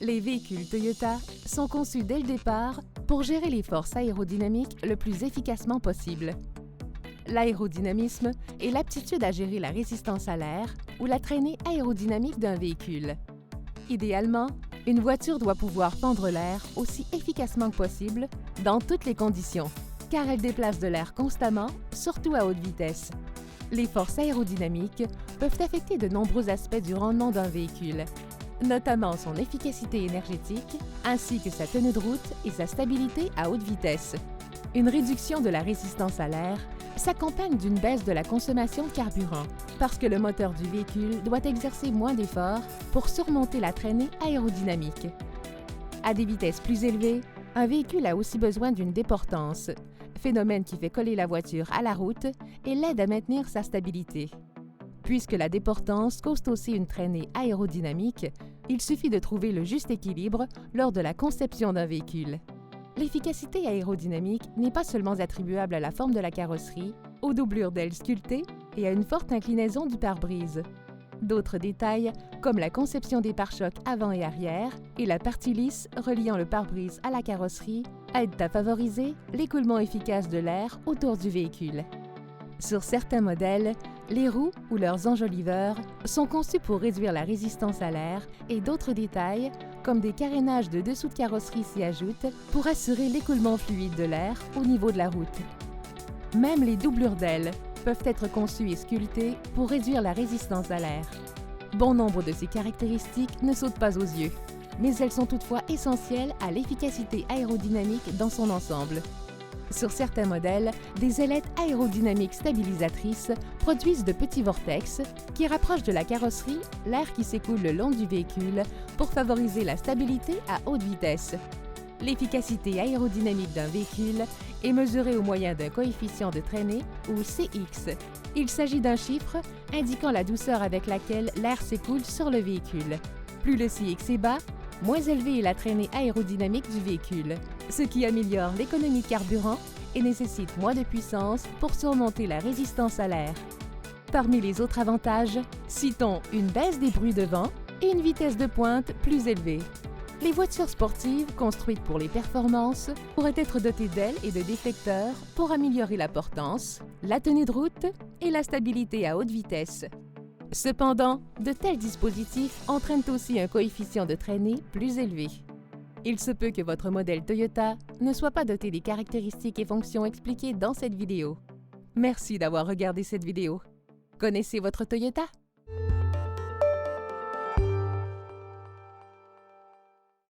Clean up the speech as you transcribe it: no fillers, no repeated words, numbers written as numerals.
Les véhicules Toyota sont conçus dès le départ pour gérer les forces aérodynamiques le plus efficacement possible. L'aérodynamisme est l'aptitude à gérer la résistance à l'air ou la traînée aérodynamique d'un véhicule. Idéalement, une voiture doit pouvoir fendre l'air aussi efficacement que possible dans toutes les conditions, car elle déplace de l'air constamment, surtout à haute vitesse. Les forces aérodynamiques peuvent affecter de nombreux aspects du rendement d'un véhicule, notamment son efficacité énergétique, ainsi que sa tenue de route et sa stabilité à haute vitesse. Une réduction de la résistance à l'air s'accompagne d'une baisse de la consommation de carburant, parce que le moteur du véhicule doit exercer moins d'efforts pour surmonter la traînée aérodynamique. À des vitesses plus élevées, un véhicule a aussi besoin d'une déportance, phénomène qui fait coller la voiture à la route et l'aide à maintenir sa stabilité. Puisque la déportance cause aussi une traînée aérodynamique, il suffit de trouver le juste équilibre lors de la conception d'un véhicule. L'efficacité aérodynamique n'est pas seulement attribuable à la forme de la carrosserie, aux doublures d'ailes sculptées et à une forte inclinaison du pare-brise. D'autres détails, comme la conception des pare-chocs avant et arrière et la partie lisse reliant le pare-brise à la carrosserie, aident à favoriser l'écoulement efficace de l'air autour du véhicule. Sur certains modèles, les roues ou leurs enjoliveurs sont conçus pour réduire la résistance à l'air et d'autres détails, comme des carénages de dessous de carrosserie s'y ajoutent pour assurer l'écoulement fluide de l'air au niveau de la route. Même les doublures d'ailes peuvent être conçues et sculptées pour réduire la résistance à l'air. Bon nombre de ces caractéristiques ne sautent pas aux yeux, mais elles sont toutefois essentielles à l'efficacité aérodynamique dans son ensemble. Sur certains modèles, des ailettes aérodynamiques stabilisatrices produisent de petits vortex qui rapprochent de la carrosserie l'air qui s'écoule le long du véhicule pour favoriser la stabilité à haute vitesse. L'efficacité aérodynamique d'un véhicule est mesurée au moyen d'un coefficient de traînée ou CX. Il s'agit d'un chiffre indiquant la douceur avec laquelle l'air s'écoule sur le véhicule. Plus le CX est bas, moins élevée est la traînée aérodynamique du véhicule, ce qui améliore l'économie de carburant et nécessite moins de puissance pour surmonter la résistance à l'air. Parmi les autres avantages, citons une baisse des bruits de vent et une vitesse de pointe plus élevée. Les voitures sportives, construites pour les performances, pourraient être dotées d'ailes et de déflecteurs pour améliorer la portance, la tenue de route et la stabilité à haute vitesse. Cependant, de tels dispositifs entraînent aussi un coefficient de traînée plus élevé. Il se peut que votre modèle Toyota ne soit pas doté des caractéristiques et fonctions expliquées dans cette vidéo. Merci d'avoir regardé cette vidéo. Connaissez votre Toyota?